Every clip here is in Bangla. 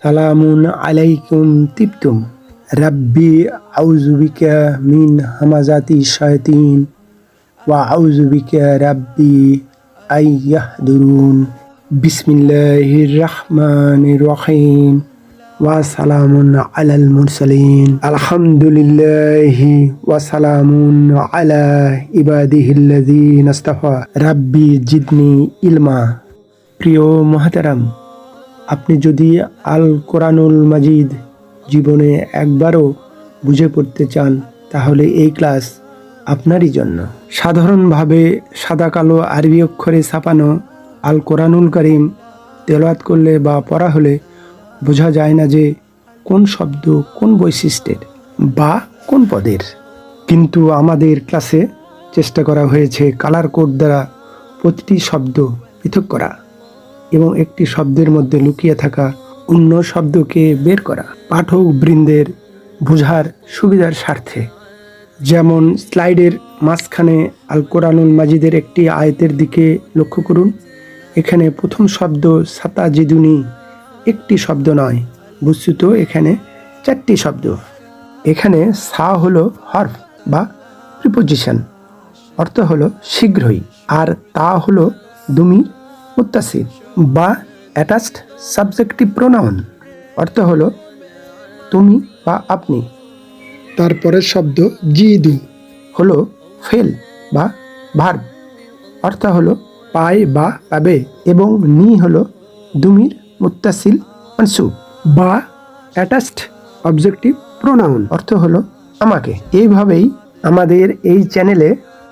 সালামুন আলাইকুম তিবতুম রাব্বি আউযু বিকা মিন হামাযাতি শায়াতিন ওয়া আউযু বিকা রাব্বি আইয়াহদুরুন বিসমিল্লাহির রাহমানির রহিম ওয়া সালামুন আলাল মুরসালিন আলহামদুলিল্লাহি ওয়া সালামুন আলা ইবাদিহিল্লাযিনা ইসতাফা রাব্বি জিদনি ইলমা। প্রিয় মুহতারাম, আপনি যদি আল কোরআনুল মাজিদ জীবনে একবারও বুঝে পড়তে চান তাহলে এই ক্লাস আপনারই জন্য। সাধারণভাবে সাদা কালো আরবি অক্ষরে ছাপানো আল কোরআনুল কারীম তেলাওয়াত করলে বা পড়া হলে বোঝা যায় না যে কোন শব্দ কোন বৈশিষ্ট্যের বা কোন পদের। কিন্তু আমাদের ক্লাসে চেষ্টা করা হয়েছে কালার কোড দ্বারা প্রতিটি শব্দ পৃথক করা এবং একটি শব্দের মধ্যে লুকিয়ে থাকা অন্য শব্দকে বের করা পাঠক বৃন্দের বোঝার সুবিধার স্বার্থে। যেমন স্লাইডের মাঝখানে আল কোরআনুল মাজিদের একটি আয়াতের দিকে লক্ষ্য করুন। এখানে প্রথম শব্দ সাতাজিদুনি একটি শব্দ নয়, বস্তুত এখানে 4টি শব্দ। এখানে সা হলো হরফ বা প্রিপোজিশন, অর্থ হলো শীঘ্রই, আর তা হলো দুমির মুত্তাসিল বা অ্যাটাচড সাবজেক্টিভ প্রোনাউন, অর্থ হলো তুমি বা আপনি। তারপরের শব্দ জিদু হলো ফেল বা ভার্ব, অর্থ হলো পায় বা পাবে, এবং নি হলো দুমির মুত্তাসিল মানসুব বা অ্যাটাচড অবজেক্টিভ প্রোনাউন, অর্থ হলো আমাকে। এইভাবেই আমাদের এই চ্যানেলে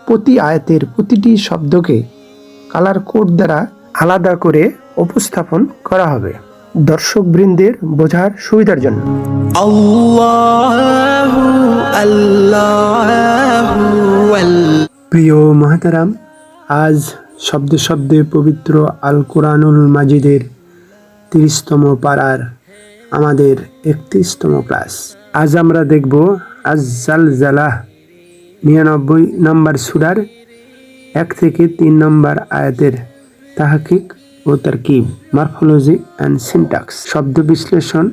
প্রতি আয়াতের প্রতিটি শব্দকে কালার কোড দ্বারা আলাদা করে উপস্থাপন করা হবে দর্শকবৃন্দের বোঝার সুবিধার জন্য। প্রিয় মুহতারাম, আজ শব্দে শব্দে পবিত্র আল কোরআনুল মাজিদের 30তম পারার আমাদের 31তম ক্লাস। আজ আমরা দেখব আজ-জালজালাহ 99 নম্বর সূরার 1 থেকে 3 নম্বর আয়াতের তাহকিক ও তারকিব, মরফোলজি অ্যান্ড সিনট্যাক্স, শব্দ বিশ্লেষণ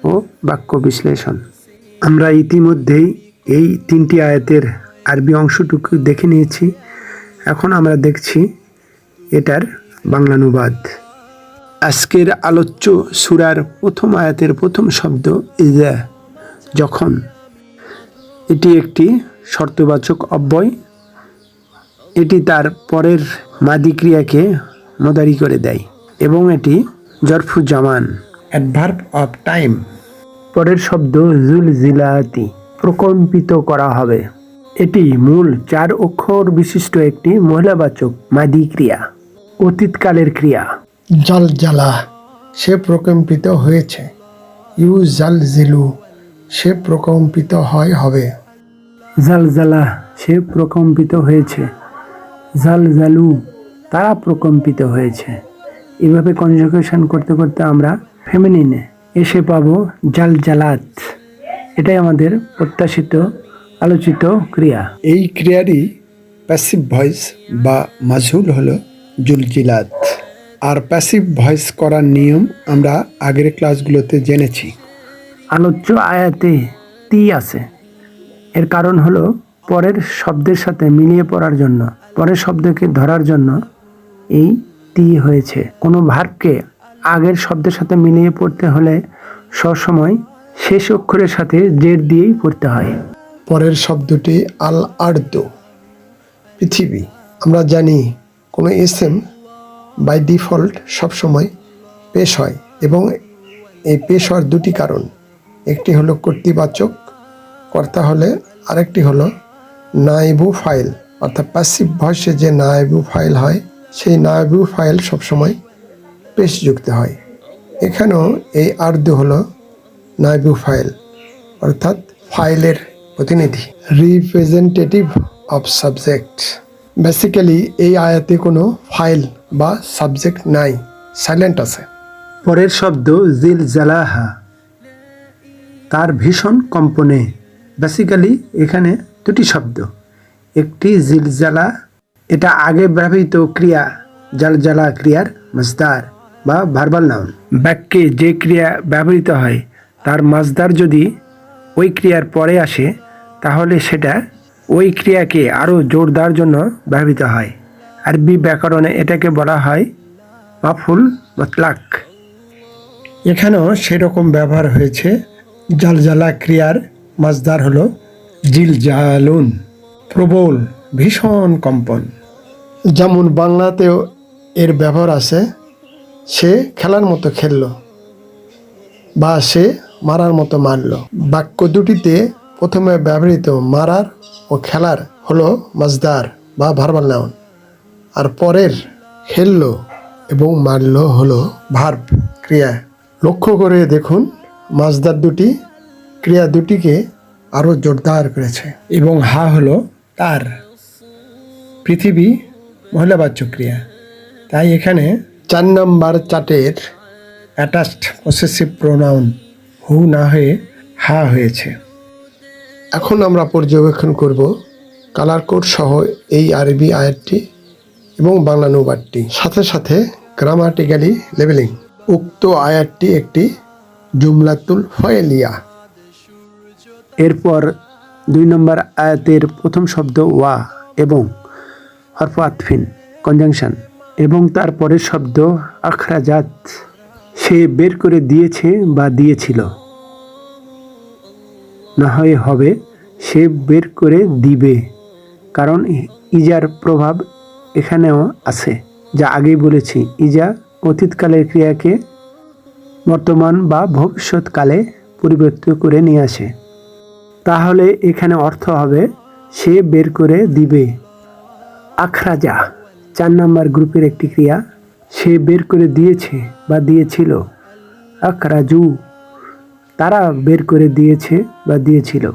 ও বাক্য বিশ্লেষণ। আমরা ইতিমধ্যেই এই 3টি আয়াতের আরবি অংশটুকু দেখে নিয়েছি। এখন আমরা দেখছি এটার বাংলানুবাদ। আজকের আলোচ্য সূরার প্রথম আয়াতের প্রথম শব্দ ইযা, যখন। এটি একটি শর্তবাচক অব্যয়। এটি তার পরের মাদি ক্রিয়াকে মুদারি করে দেয় এবং এটি জরফু জামান, অ্যাডভার্ব অফ টাইম। পরের শব্দ জুলজিলাতি, প্রকম্পিত করা হবে। এটি মূল 4 অক্ষর বিশিষ্ট একটি মহিলাবাচক মাদি ক্রিয়া, অতীতকালের ক্রিয়া। জালজালা, সে প্রকম্পিত হয়েছে। ইউজালজিলু, সে প্রকম্পিত হবে। জালজালা, সে প্রকম্পিত হয়েছে। জালজালু, তারা প্রকম্পিত হয়েছে। এভাবে কনজুগেশন করতে করতে আমরা ফেমিনিনে এসে পাবো জালজালাত। এটাই আমাদের প্রত্যাশিত আলোচিত ক্রিয়া। এই ক্রিয়ারই প্যাসিভ ভয়েস বা মাজহুল হলো জুলজিলাত। আর প্যাসিভ ভয়েস করার নিয়ম আমরা আগের ক্লাসগুলোতে জেনেছি। আলোচ্য আয়াতে তি আছে। এর কারণ হলো পরের শব্দের সাথে মিলিয়ে পড়ার জন্য, পরের শব্দকে ধরার জন্য এই তি হয়েছে। কোনো ভার্বকে আগের শব্দের সাথে মিলিয়ে পড়তে হলে সবসময় শেষ অক্ষরের সাথে জের দিয়েই পড়তে হয়। পরের শব্দটি আল আর্দ, পৃথিবী। আমরা জানি কোনো এসএম বাই ডিফল্ট সবসময় পেশ হয়, এবং এই পেশ হওয়ার 2টি কারণ। একটি হলো কর্তৃবাচক কর্তা হলে, আরেকটি হলো নায়েবু ফাইল, অর্থাৎ প্যাসিভ ভয়েসে যে নায়েবু ফাইল হয় সেই নায়েবু ফাইল সবসময় পেশ যুক্ত হয়। এখানেও এই আর্দ হলো নায়েবু ফাইল, অর্থাৎ ফাইলের প্রতিনিধি, রিপ্রেজেন্টেটিভ অফ সাবজেক্ট। বেসিক্যালি এই আয়াতে কোনো ফাইল বা সাবজেক্ট নাই, সাইলেন্ট আছে। পরের শব্দ জিলজালাহা, তার ভীষণ কম্পনে। বেসিক্যালি এখানে 2টি শব্দ, একটি জিলজালা, এটা আগে ব্যবহৃত ক্রিয়া জালজালা ক্রিয়ার মাসদার, বা ভার্বাল নাউন। বাক্যে যে ক্রিয়া ব্যবহৃত হয় তার মাসদার যদি ওই ক্রিয়ার পরে আসে তাহলে সেটা ওই ক্রিয়াকে আরও জোর দেওয়ার জন্য ব্যবহৃত হয়। আরবি ব্যাকরণে এটাকে বলা হয় মাফুল মতলাক। এখানেও সেরকম ব্যবহার হয়েছে। জালজালা ক্রিয়ার মাসদার হলো জিলজালুন, প্রবল, ভীষণ কম্পন। যেমন বাংলাতেও এর ব্যবহার আছে, সে খেলার মতো খেলল বা সে মারার মতো মারল। বাক্য দুটিতে প্রথমে ব্যবহৃত মারার ও খেলার হলো মাসদার বা ভার্বাল নাউন, আর পরের খেলল এবং মারল হলো ভার্ব ক্রিয়া। লক্ষ্য করে দেখুন, মাসদার দুটি ক্রিয়া দুটিকে আরও জোরদার করেছে। এবং হা হলো তার, পৃথিবী মহিলাবাচক ক্রিয়া, তাই এখানে 4 নম্বর চার্টের অ্যাটাচড পসেসিভ প্রোনাউন হু না হয়ে হা হয়েছে। এখন আমরা পর্যবেক্ষণ করব কালার কোড সহ এই আরবি আয়াতটি এবং বাংলা অনুবাদটি, সাথে সাথে গ্রামাটিক্যালি লেবেলিং। উক্ত আয়াতটি একটি জুমলাতুল ফাইলিয়া। এরপর 2 নম্বর আয়াতের প্রথম শব্দ ওয়া এবং হরফ আতফিন কনজাংশন এবং তারপরের শব্দ আখরাজাত, সে বের করে দিয়েছে বা দিয়েছিল, না হয় হবে সে বের করে দিবে, কারণ ইজার প্রভাব এখানেও আছে। যা আগেই বলেছি, ইজা অতীতকালের ক্রিয়াকে বর্তমান বা ভবিষ্যৎকালে পরিবর্তিত করে নিয়ে আসে। তাহলে এখানে অর্থ হবে সে বের করে দিবে। আখরাজা 4 নম্বর গ্রুপের একটি ক্রিয়া, সে বের করে দিয়েছে বা দিয়েছিল। আখরাজু, তারা বের করে দিয়েছে বা দিয়েছিল।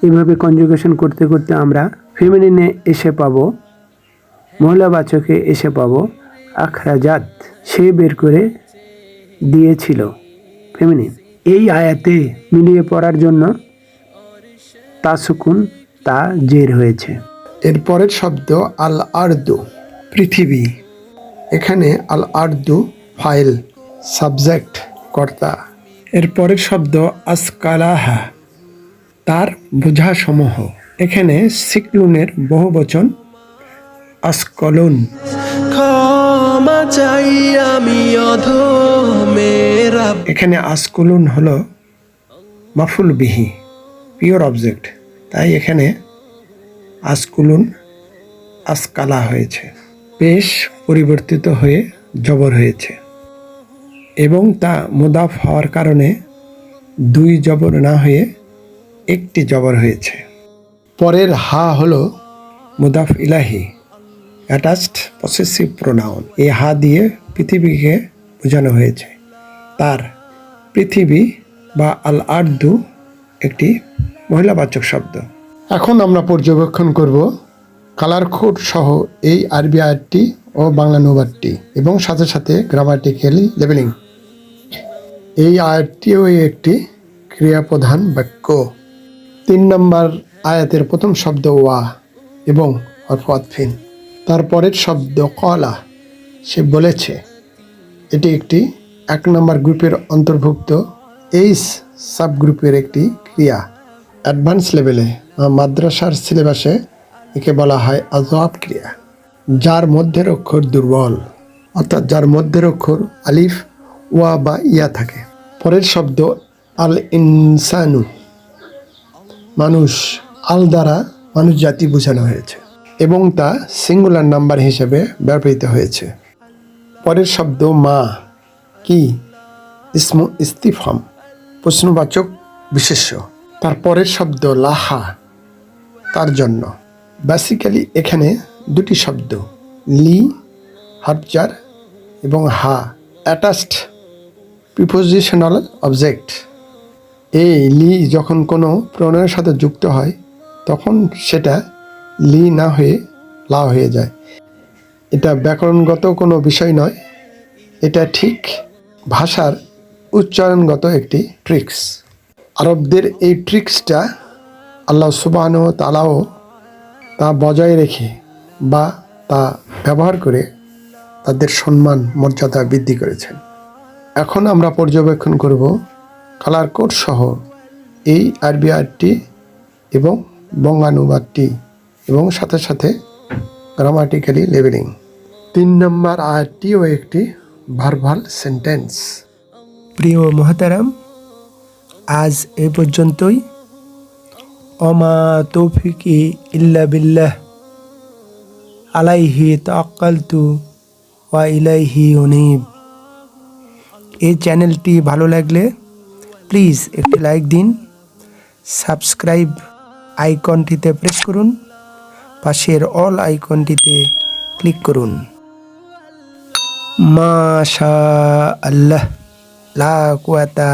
এভাবে কনজুগেশন করতে করতে আমরা ফেমিনিনে এসে পাবো, মহিলাবাচকে এসে পাবো আখরাজাত, সে বের করে দিয়েছিল, ফেমিনিন। এই আয়াতে মিলিয়ে পড়ার জন্য তা সুকুন তা জের হয়েছে। এরপরের শব্দ আল আরদু, পৃথিবী। এখানে আল আরদু ফাইল, সাবজেক্ট কর্তা। এরপরের শব্দ আসকালাহা, তার বোঝাসমূহ। এখানে সিকলুনের বহুবচন আসকলুন। এখানে আসকলুন হলো মাফুল বিহি, পিওর অবজেক্ট, তাই এখানে আসকুলুন আসকালা হয়েছে। পেশ পরিবর্তিত হয়ে জবর হয়েছে এবং তা মুদাফ হওয়ার কারণে 2 জবর না হয়ে 1টি জবর হয়েছে। পরের হা হলো মুদাফ ইলাহি, অ্যাটাচড পসেসিভ প্রোনাউন। এই হা দিয়ে পৃথিবীকে বোঝানো হয়েছে। তার, পৃথিবী বা আল আরদু একটি মহিলাবাচক শব্দ। এখন আমরা পর্যবেক্ষণ করব কালার কোড সহ এই আরবি আয়াতটি ও বাংলা অনুবাদটি এবং সাথে সাথে গ্রামাটিক্যালি লেবেলিং। এই আয়াতটিও একটি ক্রিয়াপ্রধান বাক্য। 3 নম্বর আয়াতের প্রথম শব্দ ওয়া এবং হরফ আতফিন, তারপরের শব্দ কলা, সে বলেছে। এটি একটি 1 নম্বর গ্রুপের অন্তর্ভুক্ত এইচ সাবগ্রুপের একটি ক্রিয়া। অ্যাডভান্স লেভেলে মাদ্রাসার সিলেবাসে একে বলা হয় আযওয়াব ক্রিয়া, যার মধ্যের অক্ষর দুর্বল, অর্থাৎ যার মধ্যের অক্ষর আলিফ, ওয়া বা ইয়া থাকে। পরের শব্দ আল ইনসানু, মানুষ। আল দ্বারা মানুষ জাতি বোঝানো হয়েছে এবং তা সিঙ্গুলার নাম্বার হিসেবে ব্যবহৃত হয়েছে। পরের শব্দ মা, কি, ইসমু ইস্তিফহাম, প্রশ্নবাচক বিশেষ্য। তারপরের শব্দ লাহা, তার জন্য। বেসিক্যালি এখানে 2টি শব্দ, লি হার্বজার এবং হা, অ্যাটাচড প্রিপোজিশনাল অবজেক্ট। এই লি যখন কোনো প্রণয়ের সাথে যুক্ত হয় তখন সেটা লি না হয়ে লা হয়ে যায়। এটা ব্যাকরণগত কোনো বিষয় নয়, এটা ঠিক ভাষার উচ্চারণগত একটি ট্রিক্স। আরবদের এই ট্রিক্সটা আল্লাহ সুবহানাহু ওয়া তাআলাও তা বজায় রেখে বা তা ব্যবহার করে তাদের সম্মান মর্যাদা বৃদ্ধি করেছেন। এখন আমরা পর্যবেক্ষণ করব কালার কোড সহ এই আরবি আয়াতটি এবং বঙ্গানুবাদটি এবং সাথে সাথে গ্রামাটিক্যালি লেবেলিং। 3 নম্বর আয়াতটিও একটি ভার্বাল সেন্টেন্স। প্রিয় মোহতারাম, আজ এ পর্যন্তই। অমা তৌফিকি ইল্লা বিল্লাহ, আলাইহি তাওয়াক্কালতু ওয়া ইলাইহি উনীব। এই চ্যানেলটি ভালো লাগলে প্লিজ একটি লাইক দিন, সাবস্ক্রাইব আইকনটিতে প্রেস করুন, পাশের অল আইকনটিতে ক্লিক করুন। মাশা আল্লাহ, লা কুওয়াতা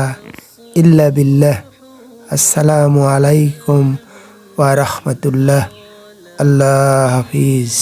ইল্লা বিল্লাহ। আসসালামু আলাইকুম ওয়া রাহমাতুল্লাহ। আল্লাহ হাফিজ।